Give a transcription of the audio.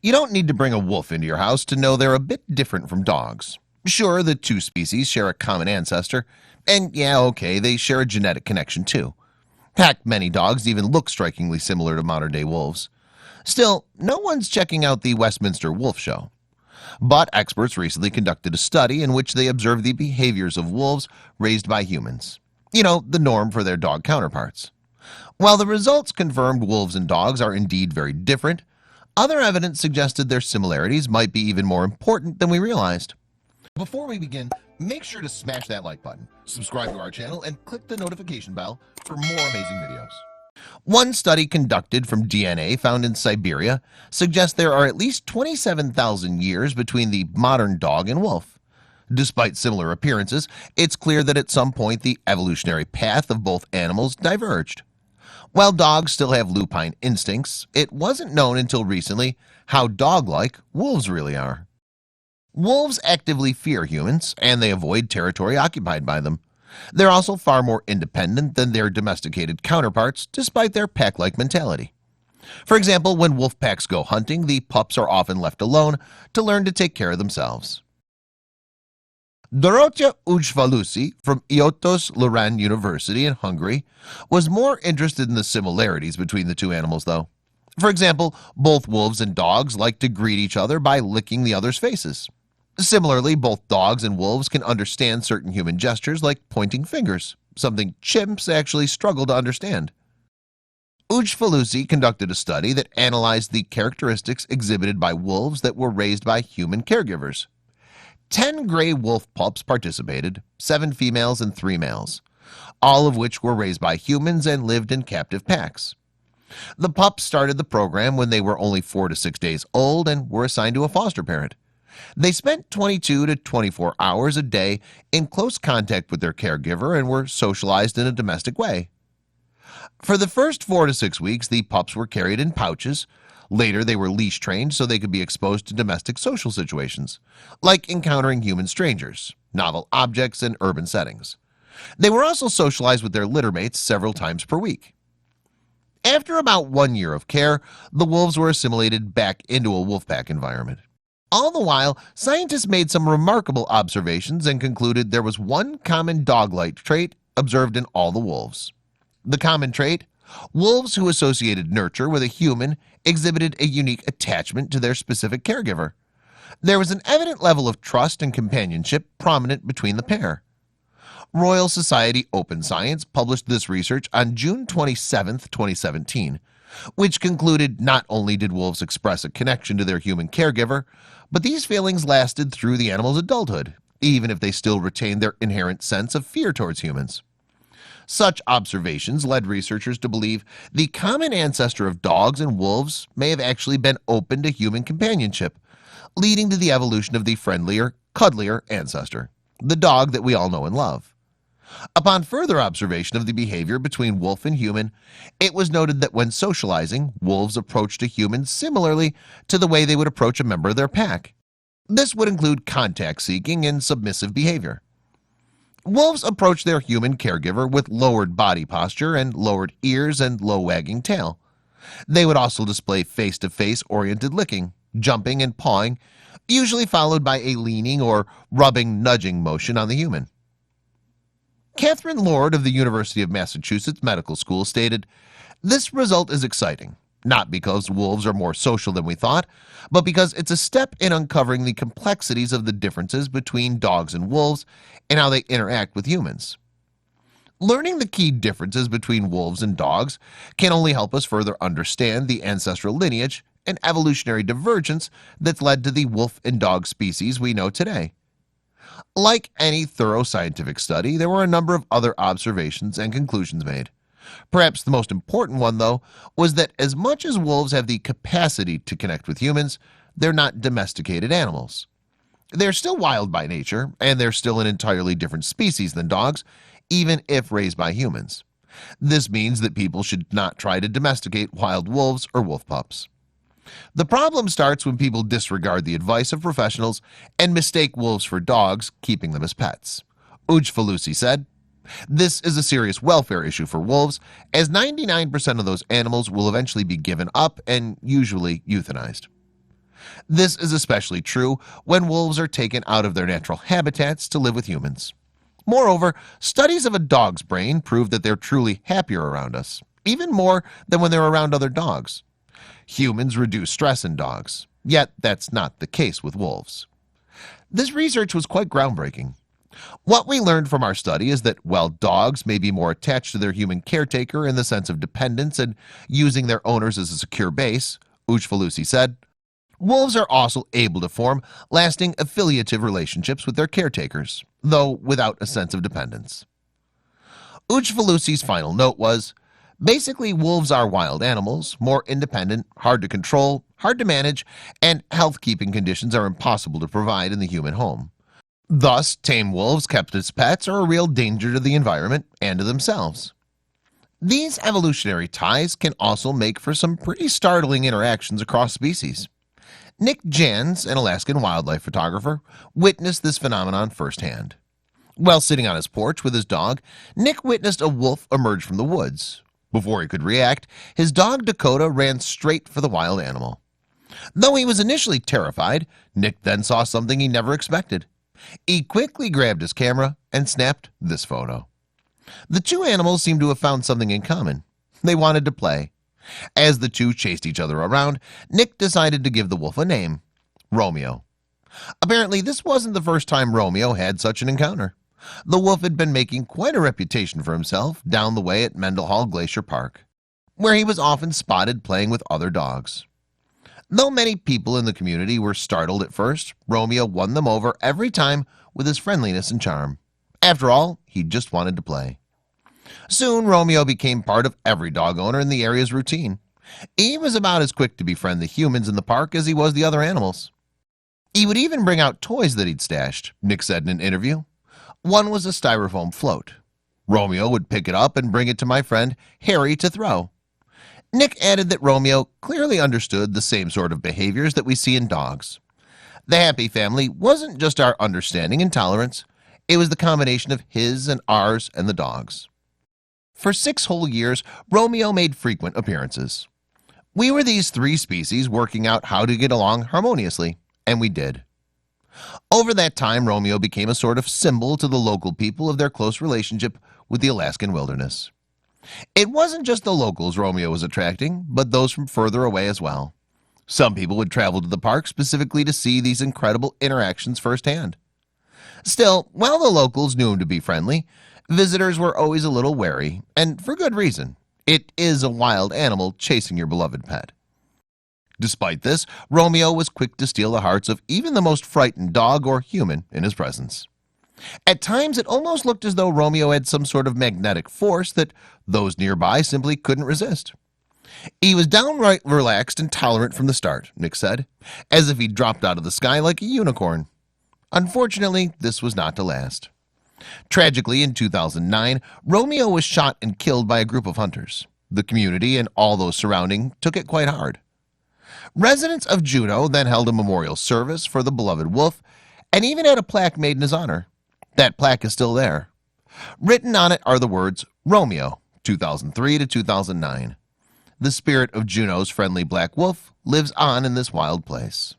You don't need to bring a wolf into your house to know they're a bit different from dogs. Sure, the two species share a common ancestor, and yeah, okay, they share a genetic connection too. Heck, many dogs even look strikingly similar to modern-day wolves. Still, no one's checking out the Westminster Wolf Show. But experts recently conducted a study in which they observed the behaviors of wolves raised by humans. You know, the norm for their dog counterparts. While the results confirmed wolves and dogs are indeed very different, other evidence suggested their similarities might be even more important than we realized. Before we begin, make sure to smash that like button, subscribe to our channel, and click the notification bell for more amazing videos. One study conducted from DNA found in Siberia suggests there are at least 27,000 years between the modern dog and wolf. Despite similar appearances, it's clear that at some point the evolutionary path of both animals diverged. While dogs still have lupine instincts, it wasn't known until recently how dog-like wolves really are. Wolves actively fear humans, and they avoid territory occupied by them. They're also far more independent than their domesticated counterparts, despite their pack-like mentality. For example, when wolf packs go hunting, the pups are often left alone to learn to take care of themselves. Dorothea Ujfalusi from Iottos-Loránd University in Hungary was more interested in the similarities between the two animals, though. For example, both wolves and dogs like to greet each other by licking the other's faces. Similarly, both dogs and wolves can understand certain human gestures like pointing fingers, something chimps actually struggle to understand. Ujfalusi conducted a study that analyzed the characteristics exhibited by wolves that were raised by human caregivers. 10 gray wolf pups participated, 7 females and 3 males, all of which were raised by humans and lived in captive packs. The pups started the program when they were only 4 to 6 days old and were assigned to a foster parent. They spent 22 to 24 hours a day in close contact with their caregiver and were socialized in a domestic way. For the first 4 to 6 weeks, the pups were carried in pouches. Later, they were leash trained so they could be exposed to domestic social situations, like encountering human strangers, novel objects, and urban settings. They were also socialized with their littermates several times per week. After about 1 year of care, the wolves were assimilated back into a wolf pack environment. All the while, scientists made some remarkable observations and concluded there was one common dog-like trait observed in all the wolves. The common trait: wolves who associated nurture with a human exhibited a unique attachment to their specific caregiver. There was an evident level of trust and companionship prominent between the pair. Royal Society Open Science published this research on June 27, 2017, which concluded not only did wolves express a connection to their human caregiver, but these feelings lasted through the animal's adulthood, even if they still retained their inherent sense of fear towards humans. Such observations led researchers to believe the common ancestor of dogs and wolves may have actually been open to human companionship, leading to the evolution of the friendlier, cuddlier ancestor, the dog that we all know and love. Upon further observation of the behavior between wolf and human, it was noted that when socializing, wolves approached a human similarly to the way they would approach a member of their pack. This would include contact seeking and submissive behavior. Wolves approach their human caregiver with lowered body posture and lowered ears and low wagging tail. They would also display face-to-face oriented licking, jumping, and pawing, usually followed by a leaning or rubbing nudging motion on the human. Catherine Lord of the University of Massachusetts Medical School stated, "This result is exciting, not because wolves are more social than we thought, but because it's a step in uncovering the complexities of the differences between dogs and wolves and how they interact with humans." Learning the key differences between wolves and dogs can only help us further understand the ancestral lineage and evolutionary divergence that's led to the wolf and dog species we know today. Like any thorough scientific study, there were a number of other observations and conclusions made. Perhaps the most important one, though, was that as much as wolves have the capacity to connect with humans, they're not domesticated animals. They're still wild by nature, and they're still an entirely different species than dogs, even if raised by humans. This means that people should not try to domesticate wild wolves or wolf pups. The problem starts when people disregard the advice of professionals and mistake wolves for dogs, keeping them as pets. Ujfalusi said, "This is a serious welfare issue for wolves, as 99% of those animals will eventually be given up and usually euthanized." This is especially true when wolves are taken out of their natural habitats to live with humans. Moreover, studies of a dog's brain prove that they're truly happier around us, even more than when they're around other dogs. Humans reduce stress in dogs, yet that's not the case with wolves. This research was quite groundbreaking. What we learned from our study is that while dogs may be more attached to their human caretaker in the sense of dependence and using their owners as a secure base, Uchvalusi said, wolves are also able to form lasting affiliative relationships with their caretakers, though without a sense of dependence. Uchvalusi's final note was, basically, wolves are wild animals, more independent, hard to control, hard to manage, and health-keeping conditions are impossible to provide in the human home. Thus, tame wolves kept as pets are a real danger to the environment and to themselves. These evolutionary ties can also make for some pretty startling interactions across species. Nick Jans, an Alaskan wildlife photographer, witnessed this phenomenon firsthand. While sitting on his porch with his dog, Nick witnessed a wolf emerge from the woods. Before he could react, his dog Dakota ran straight for the wild animal. Though he was initially terrified, Nick then saw something he never expected. He quickly grabbed his camera and snapped this photo. The two animals seemed to have found something in common. They wanted to play. As the two chased each other around, Nick decided to give the wolf a name, Romeo. Apparently, this wasn't the first time Romeo had such an encounter. The wolf had been making quite a reputation for himself down the way at Mendenhall Glacier Park, where he was often spotted playing with other dogs. Though many people in the community were startled at first, Romeo won them over every time with his friendliness and charm. After all, he just wanted to play. Soon, Romeo became part of every dog owner in the area's routine. He was about as quick to befriend the humans in the park as he was the other animals. He would even bring out toys that he'd stashed, Nick said in an interview. One was a styrofoam float. Romeo would pick it up and bring it to my friend Harry to throw. Nick added that Romeo clearly understood the same sort of behaviors that we see in dogs. The happy family wasn't just our understanding and tolerance, it was the combination of his and ours and the dog's. For 6 whole years, Romeo made frequent appearances. We were these 3 species working out how to get along harmoniously, and we did. Over that time, Romeo became a sort of symbol to the local people of their close relationship with the Alaskan wilderness. It wasn't just the locals Romeo was attracting, but those from further away as well. Some people would travel to the park specifically to see these incredible interactions firsthand. Still, while the locals knew him to be friendly, visitors were always a little wary, and for good reason. It is a wild animal chasing your beloved pet. Despite this, Romeo was quick to steal the hearts of even the most frightened dog or human in his presence. At times, it almost looked as though Romeo had some sort of magnetic force that those nearby simply couldn't resist. He was downright relaxed and tolerant from the start, Nick said, as if he dropped out of the sky like a unicorn. Unfortunately, this was not to last. Tragically, in 2009, Romeo was shot and killed by a group of hunters. The community and all those surrounding took it quite hard. Residents of Juneau then held a memorial service for the beloved wolf and even had a plaque made in his honor. That plaque is still there. Written on it are the words, Romeo, 2003 to 2009. The spirit of Juneau's friendly black wolf lives on in this wild place.